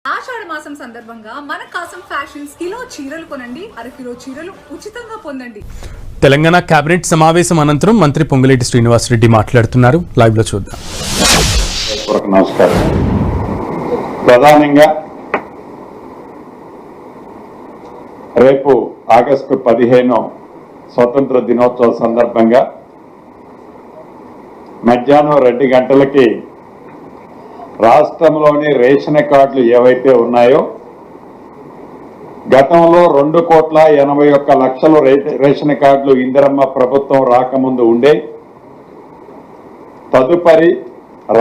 ఆషాఢ మాసం సందర్భంగా మన కాసం ఫ్యాషన్స్ కిలో చీరలు కొనండి, అరకిలో చీరలు ఉచితంగా పొందండి. తెలంగాణ కేబినెట్ సమావేశం అనంతరం మంత్రి పొంగులేటి శ్రీనివాసరెడ్డి మాట్లాడుతున్నారు. లైవ్ లో చూద్దాం. నమస్కారం. ప్రధానంగా రేపు ఆగస్టు 15 స్వతంత్ర దినోత్సవ సందర్భంగా మధ్యాహ్నం 2 గంటలకి రాష్ట్రంలోని రేషన్ కార్డులు ఏవైతే ఉన్నాయో గతంలో 2,81,00,000 రేషన్ కార్డులు ఇందిరమ్మ ప్రభుత్వం రాకముందు ఉండే, తదుపరి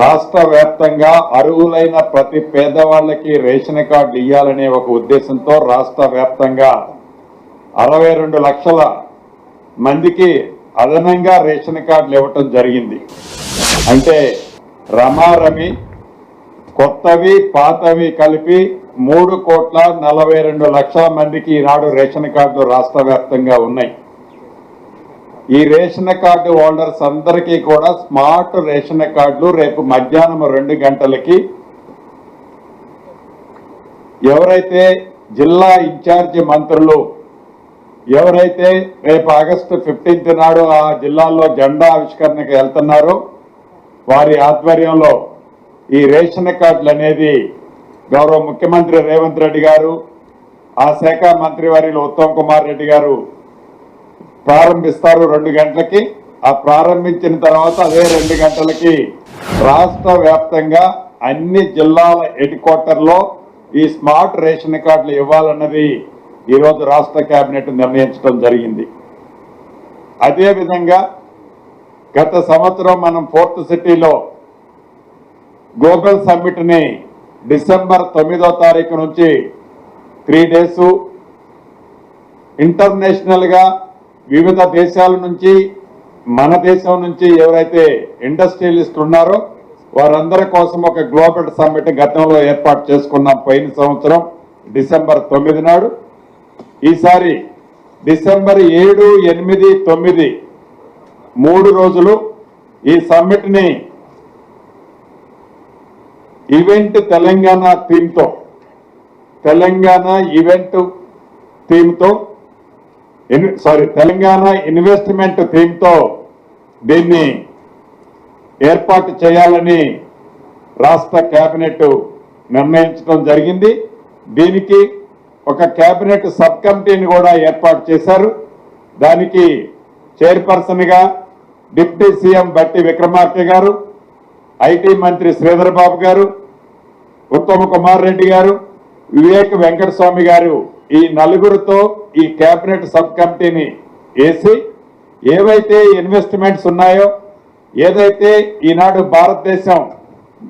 రాష్ట్ర వ్యాప్తంగా అర్హులైన ప్రతి పేదవాళ్ళకి రేషన్ కార్డులు ఇవ్వాలనే ఒక ఉద్దేశంతో రాష్ట్ర వ్యాప్తంగా 62 లక్షల మందికి అదనంగా రేషన్ కార్డులు ఇవ్వటం జరిగింది. అంటే రమారమి కొత్తవి పాతవి కలిపి 3,42,00,000 మందికి ఈనాడు రేషన్ కార్డులు రాష్ట్ర వ్యాప్తంగా ఉన్నాయి. ఈ రేషన్ కార్డు హోల్డర్స్ అందరికీ కూడా స్మార్ట్ రేషన్ కార్డులు రేపు మధ్యాహ్నం 2 గంటలకి ఎవరైతే జిల్లా ఇన్ఛార్జి మంత్రులు ఎవరైతే రేపు ఆగస్టు 15 నాడు ఆ జిల్లాల్లో జెండా ఆవిష్కరణకు వెళ్తున్నారో వారి ఆధ్వర్యంలో ఈ రేషన్ కార్డులు అనేది గౌరవ ముఖ్యమంత్రి రేవంత్ రెడ్డి గారు, ఆ శాఖ మంత్రి వర్యులు ఉత్తమ్ కుమార్ రెడ్డి గారు ప్రారంభిస్తారు 2 గంటలకి. ఆ ప్రారంభించిన తర్వాత అదే 2 గంటలకి రాష్ట్ర వ్యాప్తంగా అన్ని జిల్లాల హెడ్ క్వార్టర్లో ఈ స్మార్ట్ రేషన్ కార్డులు ఇవ్వాలన్నది ఈరోజు రాష్ట్ర కేబినెట్ నిర్ణయించడం జరిగింది. అదేవిధంగా గత సంవత్సరం మనం 4th సిటీలో గ్లోబల్ సమ్మిట్ ని డిసెంబర్ 9వ తారీఖు నుంచి 3 డేస్ ఇంటర్నేషనల్ గా వివిధ దేశాల నుంచి మన దేశం నుంచి ఎవరైతే ఇండస్ట్రియలిస్టులు ఉన్నారో వారందరి కోసం ఒక గ్లోబల్ సమ్మిట్ గతంలో ఏర్పాటు చేసుకున్నాం పోయిన సంవత్సరం డిసెంబర్ 9 నాడు. ఈసారి డిసెంబర్ 7, 8, 9 3 రోజులు ఈ సమ్మిట్ ని ఈవెంట్ తెలంగాణ థీమ్తో తెలంగాణ ఇన్వెస్ట్మెంట్ థీమ్తో దీన్ని ఏర్పాటు చేయాలని రాష్ట్ర కేబినెట్ నిర్ణయించడం జరిగింది. దీనికి ఒక కేబినెట్ సబ్ కమిటీని కూడా ఏర్పాటు చేశారు. దానికి చైర్పర్సన్ గా డిప్యూటీ సీఎం బట్టి విక్రమార్క గారు, ఐటీ మంత్రి శ్రీధర్ బాబు గారు, ఉత్తమ్ కుమార్ రెడ్డి గారు, వివేక్ వెంకటస్వామి గారు ఈ నలుగురితో ఈ కేబినెట్ సబ్ కమిటీని వేసి ఏవైతే ఇన్వెస్ట్మెంట్స్ ఉన్నాయో, ఏదైతే ఈనాడు భారతదేశం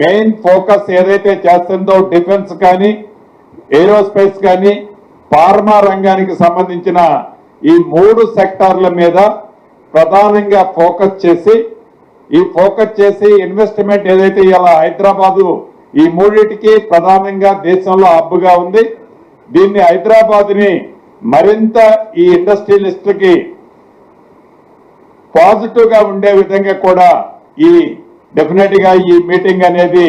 మెయిన్ ఫోకస్ ఏదైతే చేస్తుందో డిఫెన్స్ కానీ ఏరోస్పేస్ కానీ ఫార్మా రంగానికి సంబంధించిన ఈ 3 సెక్టార్ల మీద ప్రధానంగా ఫోకస్ చేసి ఇన్వెస్ట్మెంట్ ఏదైతే ఇలా హైదరాబాదు ఈ 3టికి ప్రధానంగా దేశంలో హబ్గా ఉంది. దీన్ని హైదరాబాద్ని మరింత ఈ ఇండస్ట్రియలిస్టులకి పాజిటివ్ గా ఉండే విధంగా కూడా డెఫినెట్ గా ఈ మీటింగ్ అనేది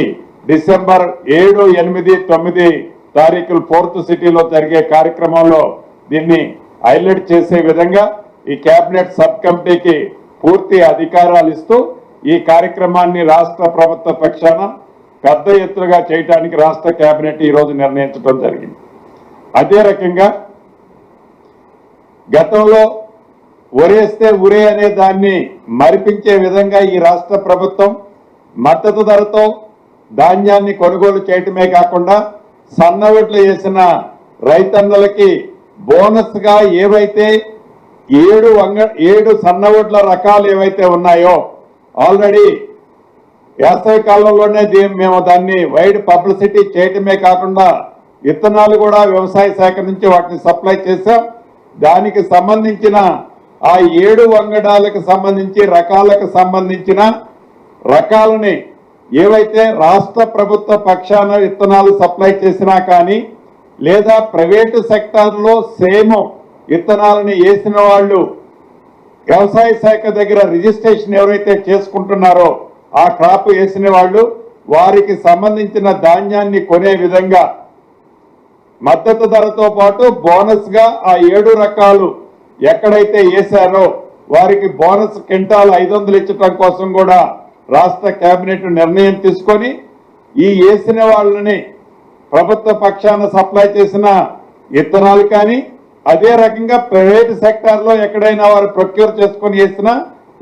డిసెంబర్ 7, 8, 9 తారీఖులు 4th సిటీలో జరిగే కార్యక్రమంలో దీన్ని హైలైట్ చేసే విధంగా ఈ కేబినెట్ సబ్ కమిటీకి పూర్తి అధికారాలు ఇస్తూ ఈ కార్యక్రమాన్ని రాష్ట్ర ప్రభుత్వ పక్షాన పెద్ద ఎత్తుగా చేయడానికి రాష్ట్ర కేబినెట్ ఈరోజు నిర్ణయించడం జరిగింది. అదే రకంగా గతంలో ఒరేస్తే ఉరే అనే దాన్ని మరిపించే విధంగా ఈ రాష్ట్ర ప్రభుత్వం మద్దతు ధరతో ధాన్యాన్ని కొనుగోలు చేయటమే కాకుండా సన్నవడ్లు వేసిన రైతన్నలకి బోనస్ గా ఏవైతే 7 సన్నవడ్ల రకాలు ఏవైతే ఉన్నాయో ఆల్రెడీ వేసవి కాలంలోనే మేము దాన్ని వైడ్ పబ్లిసిటీ చేయటమే కాకుండా విత్తనాలు కూడా వ్యవసాయ శాఖ నుంచి వాటిని సప్లై చేశాం. దానికి సంబంధించిన ఆ 7 వంగడాలకు సంబంధించి రకాలని ఏవైతే రాష్ట్ర ప్రభుత్వ పక్షాన విత్తనాలు సప్లై చేసినా కానీ లేదా ప్రైవేటు సెక్టార్లో సేమ్ విత్తనాలని వేసిన వాళ్ళు వ్యవసాయ శాఖ దగ్గర రిజిస్ట్రేషన్ ఎవరైతే చేసుకుంటున్నారో ఆ క్రాప్ వేసిన వాళ్ళు వారికి సంబంధించిన ధాన్యాన్ని కొనే విధంగా మద్దతు ధరతో పాటు బోనస్ గా ఆ 7 రకాలు ఎక్కడైతే వేశారో వారికి బోనస్ క్వింటాల్ 500 ఇచ్చటం కోసం కూడా రాష్ట్ర కేబినెట్ నిర్ణయం తీసుకొని ఈ వేసిన వాళ్ళని ప్రభుత్వ పక్షాన సప్లై చేసిన విత్తనాలు కానీ అదే రకంగా ప్రైవేట్ సెక్టార్ లో ఎక్కడైనా వారు ప్రొక్యూర్ చేసుకొని వేసినా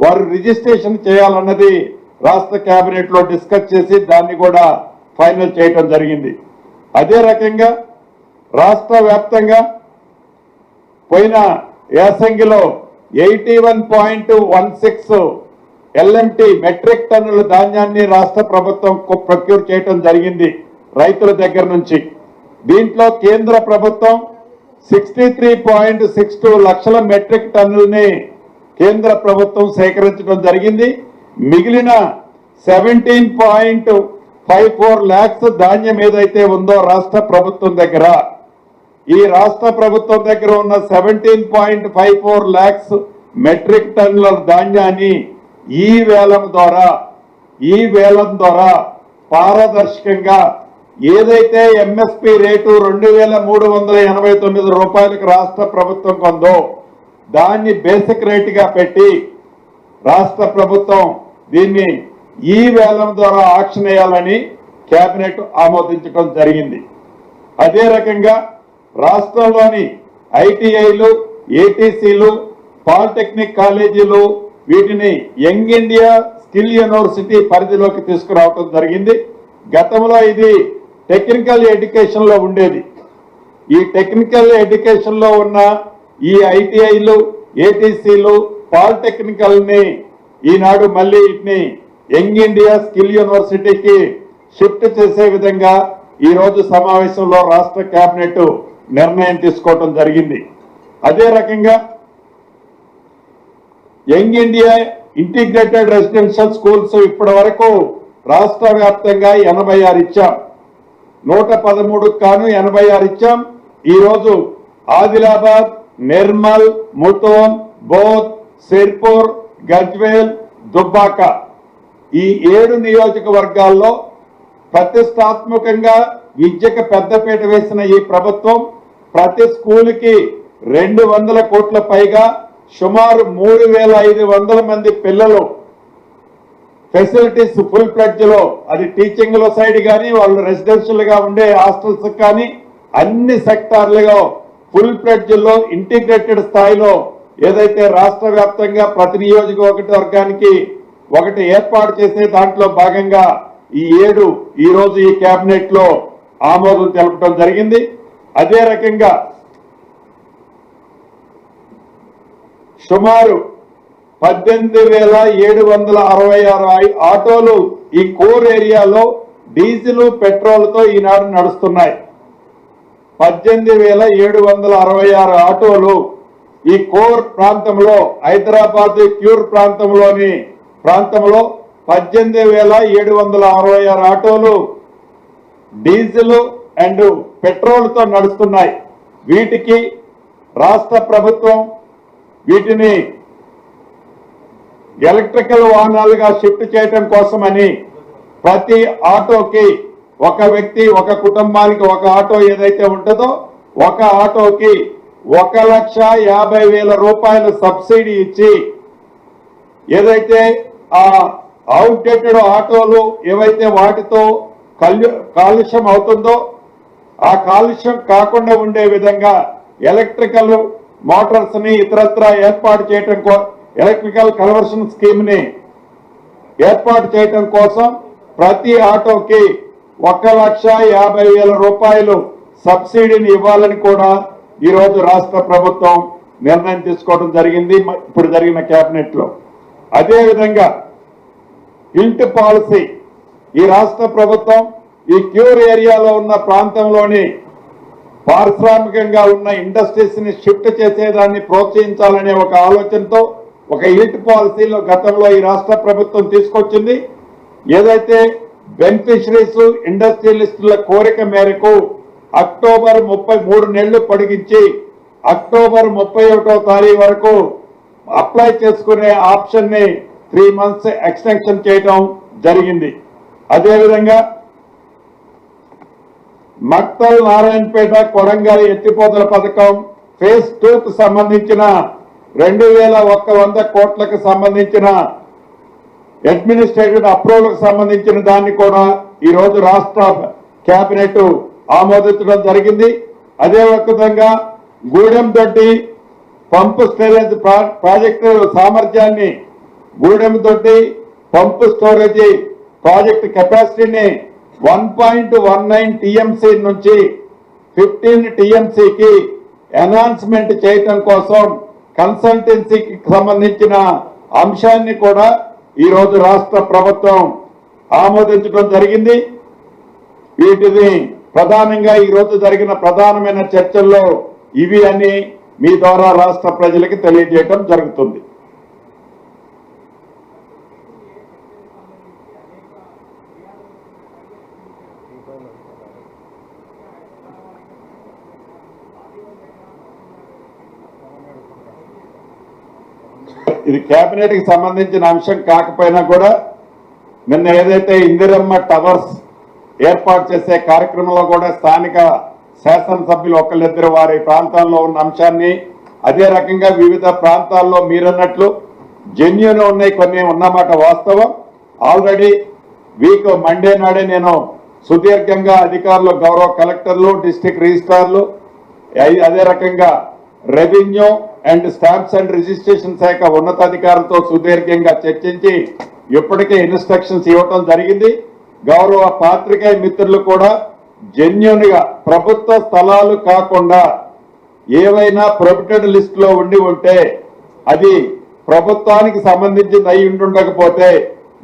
వారు రిజిస్ట్రేషన్ చేయాలన్నది రాష్ట్ర కేబినెట్ లో డిస్కస్ చేసి దాన్ని కూడా ఫైనల్ చేయడం జరిగింది. అదే రకంగా రాష్ట్ర వ్యాప్తంగా పోయిన యాసంగిలో 81.16 LMT మెట్రిక్ టన్నుల ధాన్యాన్ని రాష్ట్ర ప్రభుత్వం ప్రొక్యూర్ చేయడం జరిగింది రైతుల దగ్గర నుంచి. దీంట్లో కేంద్ర ప్రభుత్వం 63.62 లక్షల మెట్రిక్ టన్నుల్ని కేంద్ర ప్రభుత్వం సేకరించడం జరిగింది. మిగిలిన 17.54 లాక్స్ ధాన్యం ఏదైతే ఉందో రాష్ట్ర ప్రభుత్వం దగ్గర, ఈ రాష్ట్ర ప్రభుత్వం దగ్గర ఉన్న 17.54 లాక్స్ మెట్రిక్ టన్నుల ధాన్యాన్ని ఈ వేలం ద్వారా పారదర్శకంగా ఏదైతే ఎంఎస్పి రేటు 2389 రూపాయలకు రాష్ట్ర ప్రభుత్వం కొందో దాన్ని బేసిక్ రేటుగా పెట్టి రాష్ట్ర ప్రభుత్వం దీన్ని ఈ వేలం ద్వారా ఆక్షన్ వేయాలని కేబినెట్ ఆమోదించడం జరిగింది. అదే రకంగా రాష్ట్రంలోని ఐటీఐలు, ఏటీసీలు, పాలిటెక్నిక్ కాలేజీలు వీటిని యంగ్ ఇండియా స్కిల్ యూనివర్సిటీ పరిధిలోకి తీసుకురావడం జరిగింది. గతంలో ఇది టెక్నికల్ ఎడ్యుకేషన్ లో ఉండేది. ఈ టెక్నికల్ ఎడ్యుకేషన్ లో ఉన్న ఈ ఐటీఐలు, ఏటీసీలు, పాలిటెక్నికల్ ని ఈనాడు మళ్ళీ వీటిని యంగ్ ఇండియా స్కిల్ యూనివర్సిటీకి షిఫ్ట్ చేసే విధంగా ఈ రోజు సమావేశంలో రాష్ట్ర కేబినెట్ నిర్ణయం తీసుకోవడం జరిగింది. అదే రకంగా young India integrated residential schools ఇప్పటి వరకు రాష్ట్ర వ్యాప్తంగా 86 ఇచ్చాం. 113 కాను 86 ఇచ్చాం. ఈ రోజు ఆదిలాబాద్, నిర్మల్, ముతోన్, బోధ్, సిర్పూర్, గజ్వేల్, దుబ్బాక ఈ 7 నియోజకవర్గాల్లో ప్రతిష్టాత్మకంగా విద్యకు పెద్దపీట వేసిన ఈ ప్రభుత్వం ప్రతి స్కూలుకి 200 కోట్ల పైగా సుమారు 3500 మంది పిల్లలు ఫెసిలిటీస్ ఫుల్ ఫ్లెడ్జ్ లో, అది టీచింగ్ లో సైడ్ కానీ వాళ్ళు రెసిడెన్షియల్ గా ఉండే హాస్టల్స్ కానీ అన్ని సెక్టార్లుగా ఫుల్ ఫ్లెడ్జ్ లో ఇంటిగ్రేటెడ్ స్థాయిలో ఏదైతే రాష్ట్ర వ్యాప్తంగా ప్రతి నియోజకవర్గానికి ఒకటి ఏర్పాటు చేసే దాంట్లో భాగంగా ఈ 7 ఈ రోజు ఈ కేబినెట్ లో ఆమోదం తెలపడం జరిగింది. అదే రకంగా సుమారు 18,766 ఆటోలు ఈ కోర్ ఏరియాలో డీజిల్, పెట్రోల్ తో ఈనాడు నడుస్తున్నాయి. 18,766 ఆటోలు ఈ కోర్ ప్రాంతంలో, హైదరాబాద్ క్యూర్ ప్రాంతంలో 18,766 ఆటోలు డీజిల్ అండ్ పెట్రోల్ తో నడుస్తున్నాయి. వీటికి రాష్ట్ర ప్రభుత్వం వీటిని ఎలక్ట్రికల్ వాహనాలుగా షిఫ్ట్ చేయడం కోసమని ప్రతి ఆటోకి ఒక వ్యక్తి, ఒక కుటుంబానికి ఒక ఆటో ఏదైతే ఉంటుందో ఒక ఆటోకి 1,50,000 రూపాయల సబ్సిడీ ఇచ్చి ఏదైతే ఆ అవుట్డేటెడ్ ఆటోలు ఏవైతే వాటితో కాలుష్యం అవుతుందో ఆ కాలుష్యం కాకుండా ఉండే విధంగా ఎలక్ట్రికల్ మోటార్స్ ని ఇతరత్ర ఏర్పాటు చేయడం, ఎలక్ట్రికల్ కన్వర్షన్ స్కీమ్ ని ఏర్పాటు చేయడం కోసం ప్రతి ఆటోకి 1,50,000 రూపాయలు సబ్సిడీని ఇవ్వాలని కూడా ఈ రోజు రాష్ట్ర ప్రభుత్వం నిర్ణయం తీసుకోవడం జరిగింది ఇప్పుడు జరిగిన కేబినెట్ లో. అదే విధంగా గిల్ట్ పాలసీ ఈ రాష్ట్ర ప్రభుత్వం ఈ క్యూర్ ఏరియాలో ఉన్న ప్రాంతంలోని పారిశ్రామికంగా ఉన్న ఇండస్ట్రీస్ ని షిఫ్ట్ చేసేదాన్ని ప్రోత్సహించాలనే ఒక ఆలోచనతో ఒక గిల్ట్ పాలసీలో గతంలో ఈ రాష్ట్ర ప్రభుత్వం తీసుకొచ్చింది. ఏదైతే బెనిఫిషరీస్, ఇండస్ట్రియలిస్టుల కోరిక మేరకు అక్టోబర్ 33 నెలలు పొడిగించి అక్టోబర్ 31వ తారీఖు వరకు అప్లై చేసుకునే ఆప్షన్ ని 3 months ఎక్స్టెన్షన్ చేయడం జరిగింది. అదేవిధంగా మక్తల్ నారాయణపేట కొడంగల్ ఎత్తిపోతల పథకం ఫేజ్ 2 కు సంబంధించిన 2100 కోట్లకు సంబంధించిన అడ్మినిస్ట్రేటివ్ అప్రూవల్ కు సంబంధించిన దాన్ని కూడా ఈ రోజు రాష్ట్ర కేబినెట్ ఆమోదించడం జరిగింది. అదే విధంగా గూడెందొడ్డి పంపు స్టోరేజ్ ప్రాజెక్టు సామర్థ్యాన్ని గూడెందొడ్డి పంపు స్టోరేజ్ ప్రాజెక్టు కెపాసిటీని 1.19 టీఎంసీ నుంచి 15 టీఎంసీకి ఎన్హాన్స్మెంట్ చేయటం కోసం కన్సల్టెన్సీకి సంబంధించిన అంశాన్ని కూడా ఈ రోజు రాష్ట్ర ప్రభుత్వం ఆమోదించడం జరిగింది. వీటిని ప్రధానంగా ఈ రోజు జరిగిన ప్రధానమైన చర్చల్లో ఇవి అని మీ ద్వారా రాష్ట్ర ప్రజలకు తెలియజేయడం జరుగుతుంది. ఇది కేబినెట్ కి సంబంధించిన అంశం కాకపోయినా కూడా నిన్న ఏదైతే ఇందిరమ్మ టవర్స్ ఏర్పాటు చేసే కార్యక్రమంలో కూడా స్థానిక శాసనసభ్యులు ఒకళ్ళిద్దరు వారి ప్రాంతాల్లో ఉన్న అంశాన్ని, అదే రకంగా వివిధ ప్రాంతాల్లో మీరన్నట్లు జెన్యూన్ ఉన్నాయి, కొన్ని ఉన్నమాట వాస్తవం. ఆల్రెడీ వీక్ మండే నాడే నేను సుదీర్ఘంగా అధికారులు, గౌరవ కలెక్టర్లు, డిస్ట్రిక్ట్ రిజిస్ట్రార్లు, అదే రకంగా revenue and stamps and registration శాఖ ఉన్నతాధికారులతో సుదీర్ఘంగా చర్చించి ఇప్పటికే ఇన్స్ట్రక్షన్స్ ఇవ్వటం జరిగింది. గౌరవ పాత్రికేయ మిత్రులు కూడా జెన్యూన్ గా ప్రభుత్వ స్థలాలు కాకుండా ఏవైనా ప్రొహిబిటెడ్ లిస్ట్ లో ఉంటే అది ప్రభుత్వానికి సంబంధించింది అయి ఉండకపోతే,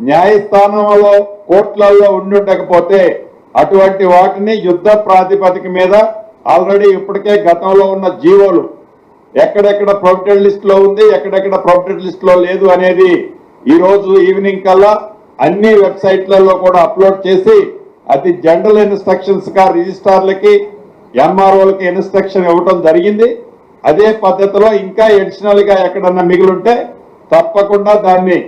న్యాయస్థానంలో కోర్టులలో ఉండకపోతే అటువంటి వాటిని యుద్ధ ప్రాతిపదిక మీద ఆల్రెడీ ఇప్పటికే గతంలో ఉన్న జీవోలు ఎక్కడెక్కడ ప్రొహిబిటెడ్ లిస్ట్ లో ఉంది, ఎక్కడెక్కడ ప్రొహిబిటెడ్ లిస్ట్ లో లేదు అనేది ఈ రోజు ఈవినింగ్ కల్లా అన్ని వెబ్సైట్లలో కూడా అప్లోడ్ చేసి అది జనరల్ ఇన్స్ట్రక్షన్స్ గా రిజిస్ట్రార్లకి, ఎంఆర్ఓలకి ఇన్స్ట్రక్షన్ ఇవ్వటం జరిగింది. అదే పద్ధతిలో ఇంకా అడిషనల్ గా ఎక్కడన్నా మిగిలింటే తప్పకుండా దాన్ని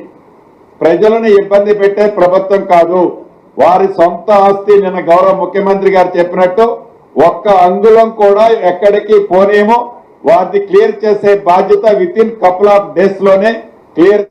ప్రజలను ఇబ్బంది పెట్టే ప్రభుత్వం కాదు, వారి సొంత ఆస్తి. నిన్న గౌరవ ముఖ్యమంత్రి గారు చెప్పినట్టు ఒక్క అంగుళం కూడా ఎక్కడికి పోనేమో వారిని క్లియర్ చేసే బాధ్యత with in couple of days లోనే క్లియర్